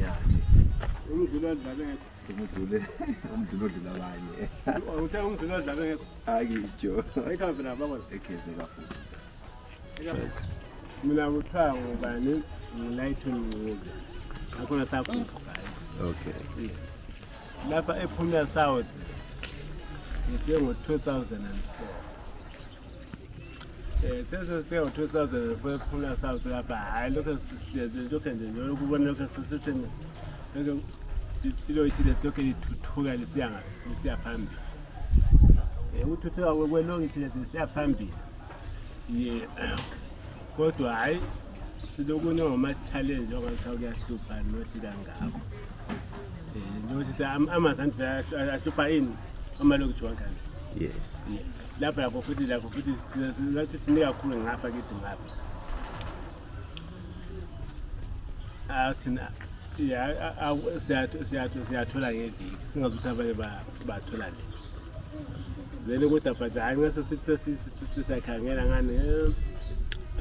Nyathi. Umdlalo labanye. Uthe umdlalo dlala Akitsho. Ekhamba nabo baba. Ekheze kafusi. Mina uthiwa ngubani ngilayithoni ngoba. Akona sakho. Okay. Lapha ePumula South. Ngifike ngo-2004. Sesifike ngo-2004 ePumula South lapha hayi lokho sisihleze lokho nje ukubona lokho sisithini. Lokho ilo ithi lokho lithuthuka lisiya phambili. Uthuthuka kwelongi ithi lisiya phambili. Kodwa hayi silokune ngama-challenge okwathi kuyahlupha nothi kangako. Nothi amazansi ahlupha ini amalokhu jwankani. Lapha yakho futhi silathi thini kakhulu ngapha kithi ngapha. Athina siyathola ngeviki singazuthi abanye bathola le. Then kodwa but hayi ngase sisakhangela ngane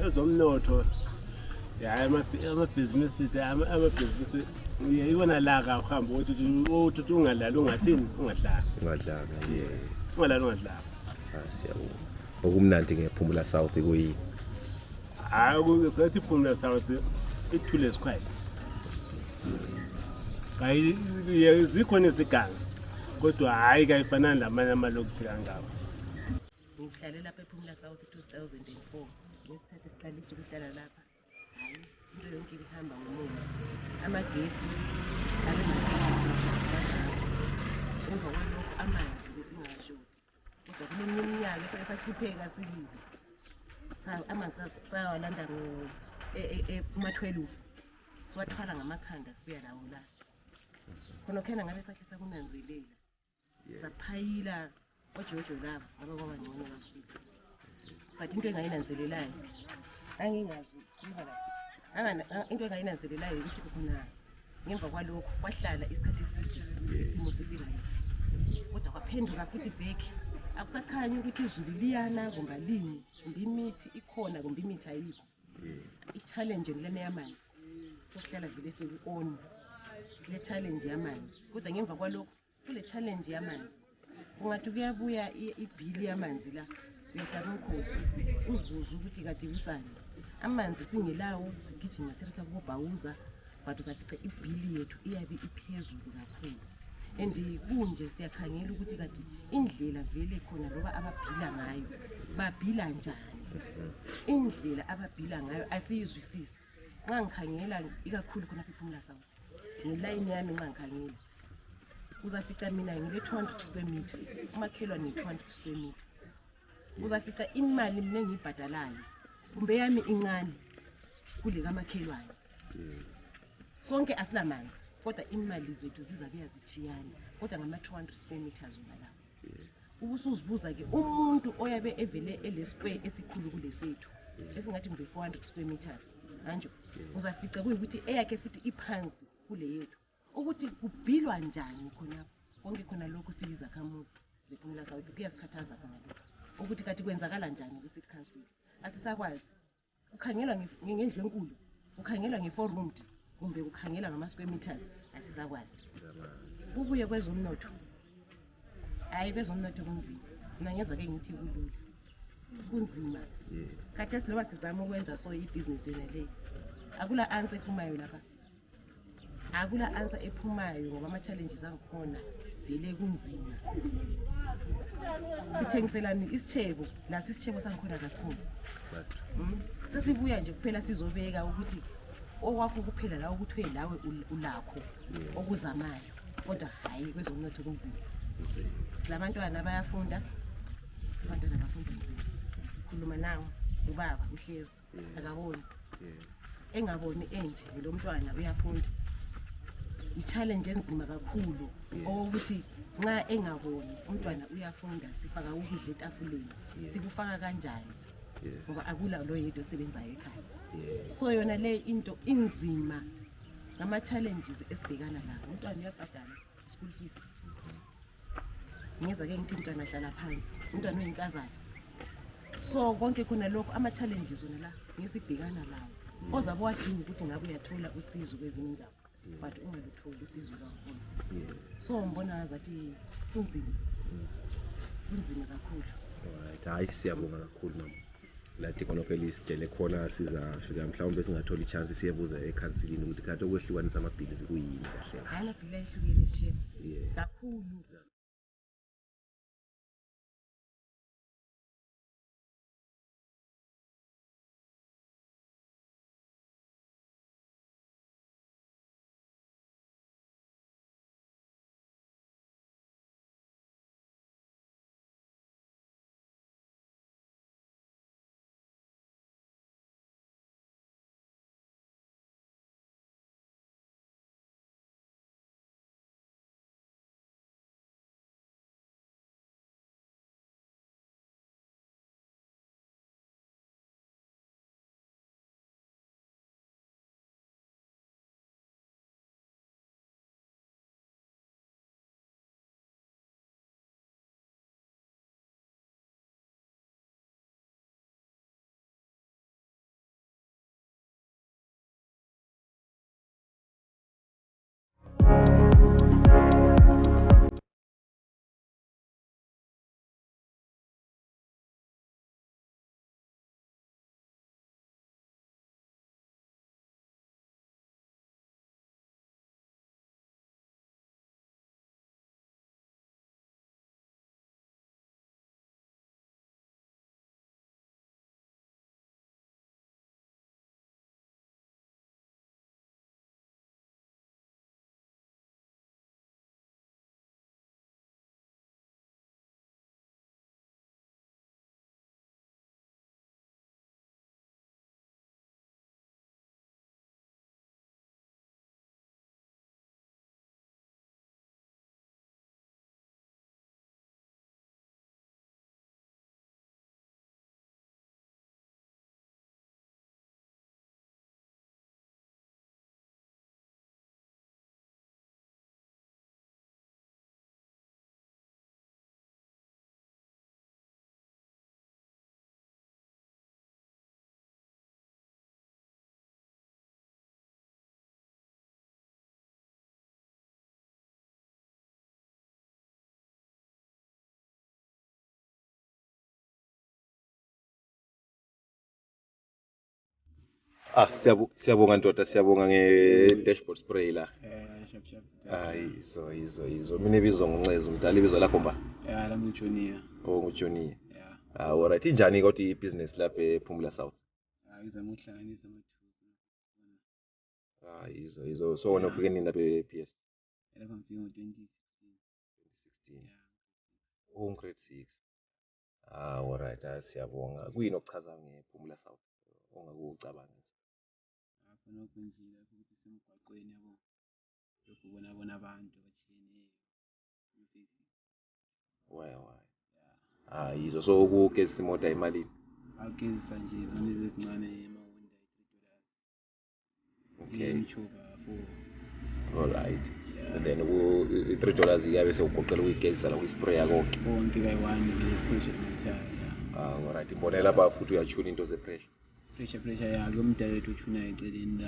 ezomnotho hayi amabhizinisi ibona la kahamba ukuthi ungadlali ungathini ungadlala siyabonga. Okumnandi ngePumula South kuyini? Hayi sathi iPumula South ithule esikhwayi. Hayi zikhona iziganga kodwa hayi kayifanani lamanye amalokuthi kangako. Ngihlale lapha ePumula South 2004 ngesikhathi siqalisa ukuhlala lapha. Hayi into yonke ihamba ngomoya. Amagesi emva kwalokho amanzi besingashoti. Kodwa kuneminye iminyaka esasahlupheka sibili. Amanzi sayawalanda kuma-12 siwathwala ngamakhanda sibuya lawo la. Khona khena ngabe sakhe sakunanzelela. Saphayila ojojo labo ngoba kwabangcono kakhulu. But into engayinanzelelayo angingazi into engayinanzelelayo ukuthi khona ngemva kwalokho kwahlala isikhathi eside isimo sesirayithi. Kodwa kwaphenduka futhi back. Akusakhanyi ukuthi izulu liyana kumbe lini, kumbe imithi ikhona kumbe imithi ayikho. I-challenge lena yamanzi. Sokuhlala vele siku-on le challenge yamanzi. Kodwa ngemva kwalokho kule challenge yamanzi. Ungathi kuyabuya ibhili yamanzi la. Uyahlala umkhosi uzibuza ukuthi kade kusani. Amanzi singelawo sigijima siritha kubawuza but uzafica ibhili yethu iyabe iphezulu kakhulu. And kunje siyakhangela ukuthi kade indlela vele khona loba ababhila ngayo babhila njani. Indlela ababhila ngayo asiyizwisisi. Nxa ngikhangela ikakhulu khona ePumula South ngelayini yami nxa ngikhangela uzafica mina ngile 200 square meter umakhelwane 200 square meter. Uzafica imali mina engiyibhadalayo kumbe yami incane kule kamakhelwane. Sonke asilamanzi kodwa imali zethu zizabe yazithiyana kodwa ngama 200 square meters ubala. ubusuzibuza ke umuntu oyabe evele elesquare esikhulu kulesethu esingathi ngibe 400 square meters manje uzafica kuyikuthi eyakhe futhi iphansi kule yethu ukuthi kubhilwa njani khona konke khona lokho siyizakhamuzi zePumula South kuyasikhathaza khona lokho ukuthi kathi kwenzakala njani ku-City Council asisakwazi ukhangelwa ngendlu enkulu ukhangelwa nge4 roomed kumbe ukhangelwa ngama-square meters asisakwazi kubuye kwezomnotho hayi kwezomnotho kunzima mina ngezake ngithi kulula kunzima khathesi loba sizama ukwenza so ibhizinisi yona le akula answer ephumayo lapha akula answer ephumayo ngoba ama-challenges angikhona vele kunzima sithengiselani isitshebo naso isitshebo sangikhona kasikhona sesibuya nje kuphela sizobeka ukuthi okwakho kuphela la ukuthiwe lawe ulakho okuzamayo kodwa hayi kwezomnotho kunzima silabantwana bayafunda abantwana bafunda nzima khuluma nawo ubaba uhlezi akaboni engaboni enje lo mntwana uyafunda i-challenge enzima kakhulu ukuthi nxa engaboni umntwana uyafunda sifaka ukudla etafuleni sikufaka kanjani ngoba akula lo yedwa osebenzayo ekhaya so yona le into inzima ngama-challenges esibhekana lawo umntwana uyabhadala school fees ngeza ke ngithi umntwana ahlala phansi umntwana oyinkazana so konke khona lokho ama-challenges wona la ngesibhekana lawo ozabe wadinga ukuthi ngabe uyathola usizo kwezinye indawo but ungalutholi usizo kakhulu so ngibona ngazathi kunzima kakhulu. Alright, hayi siyabonga kakhulu mama lathi khona phela isitshele khona sizafika mhlawumbe singathola i-chance siyebuza ekhansilini ukuthi kanti okwehlukanisa amabhizinisi kuyini kahle hayi amabhizinisi ayehlukene shem kakhulu. Siyabonga ndoda siyabonga nge-dashboard spray la Shap. yizo mina ibizwa nguNcezu mdala ibizo lakho mba Lami ngijoniya. ngujoniya alright injani kodwa ibhizinisi lapha ePumula South Ngizama ukuhlanganisa yizo so wena ufike nini lapha e-PS lapha ngifike ngo-2016. 2016 grade 6 alright siyabonga kuyini okuchaza ngePumula South ongakucabanga khona okunjila ukuthi semgwaqweni yabo lokhu bona abantu abatshiyeneyo why yizo so ukugezisa imoto imalini. Agezisa nje zona ezincane emahonda Okay. imchuva for All right. And then $3 iyabe sewugoqela ukuyigezisa la uyisprayer konke. konke kayi-1 nge-pressure meter. All right. Imbonela lapha futhi uyatshuna into ze-pressure. Pressure yakhe umdayethu uthuna eceleni la.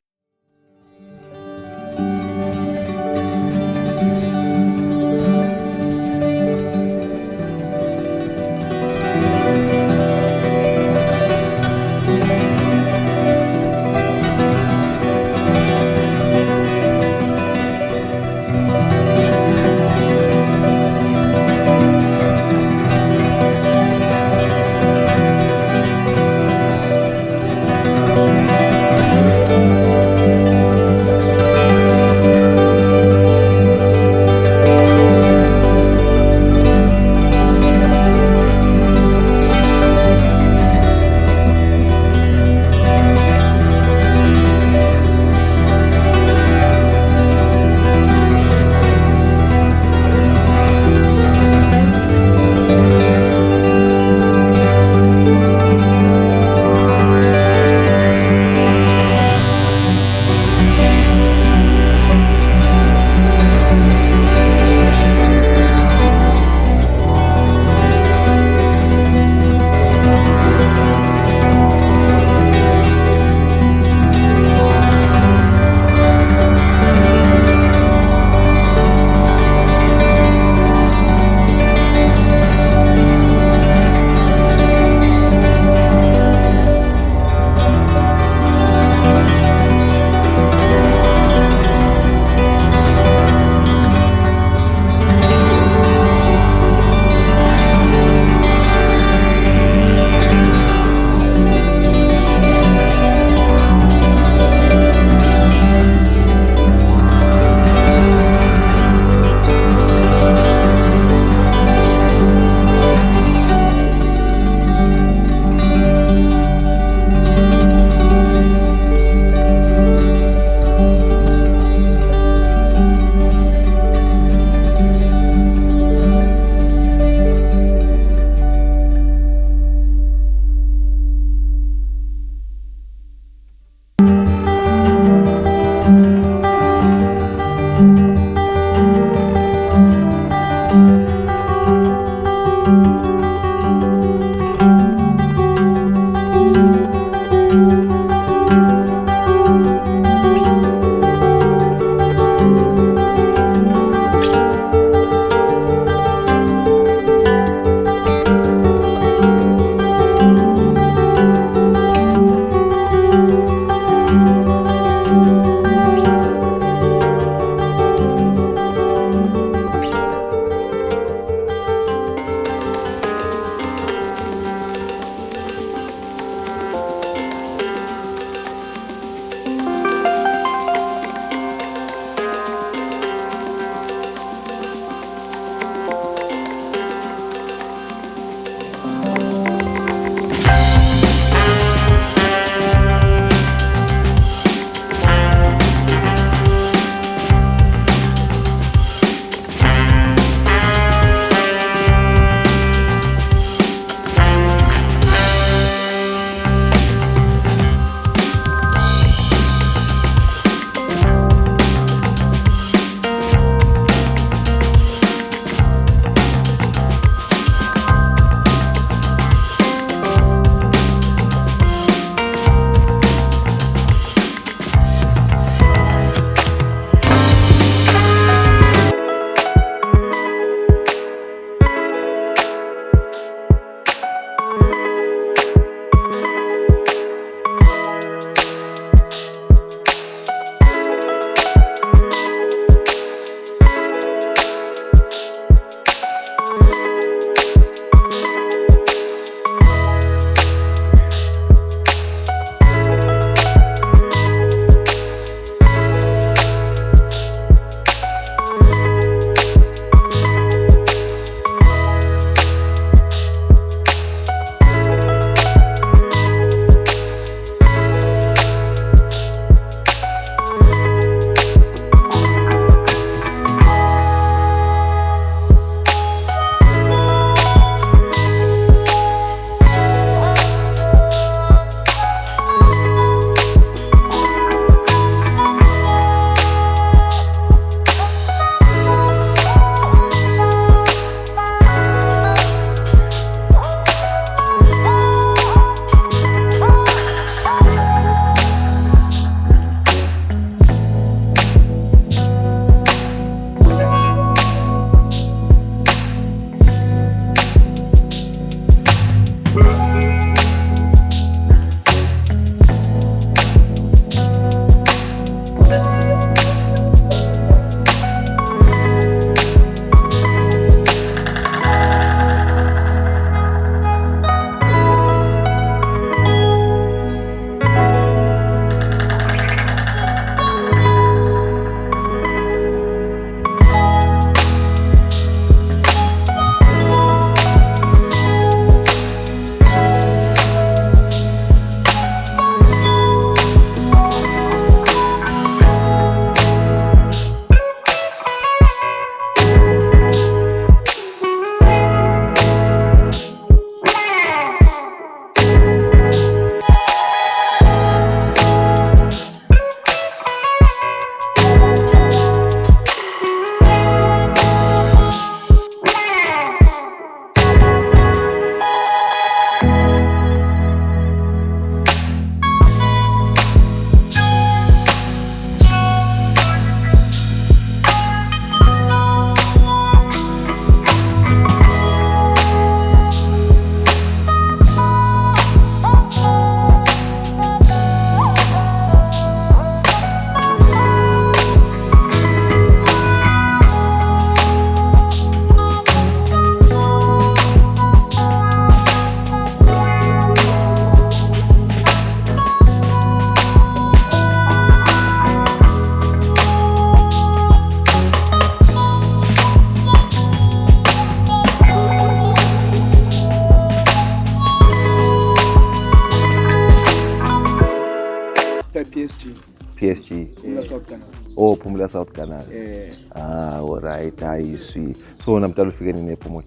PSG. Pumula South Canal. Oh, Pumula South Canal. Yeah. Alright, I see. So namtala ufike nini ePhumula?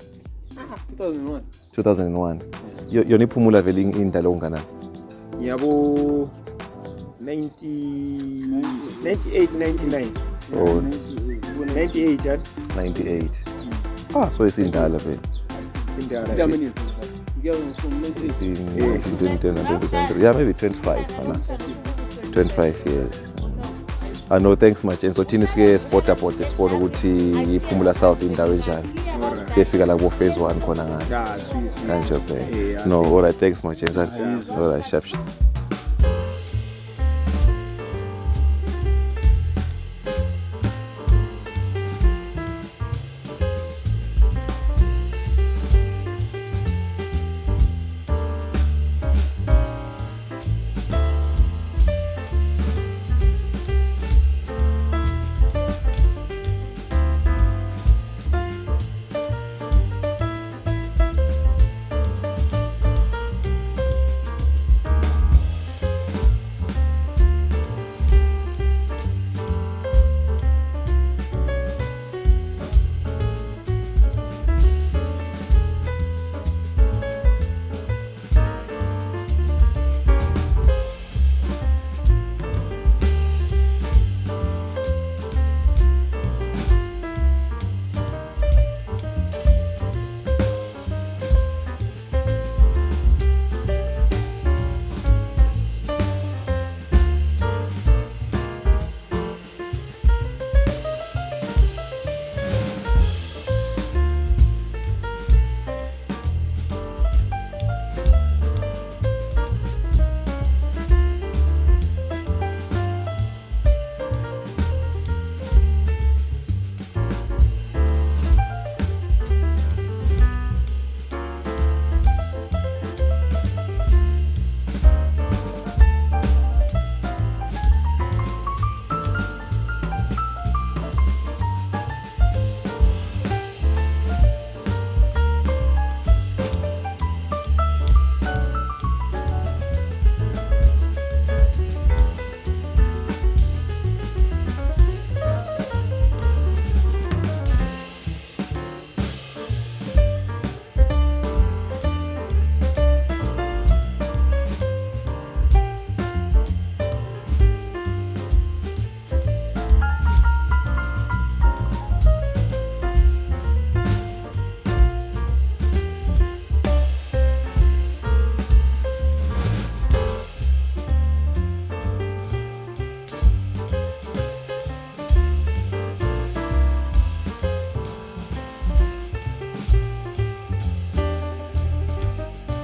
2001. 2001. Yona iPhumula vele indalo ongana? Ngiyabo 98, 99. Oh, 98, right? 98. So isindala vele. Sindala. From 2010 and 2020. Yeah, maybe 25. 25 years. I know, thanks much. And so thini sike sport about sibona ukuthi iPhumula South indawo enjani. Siyefika la ku phase 1 khona ngani. Yeah, sweet. Kanjalo. No, all right, thanks much. All right, sharp.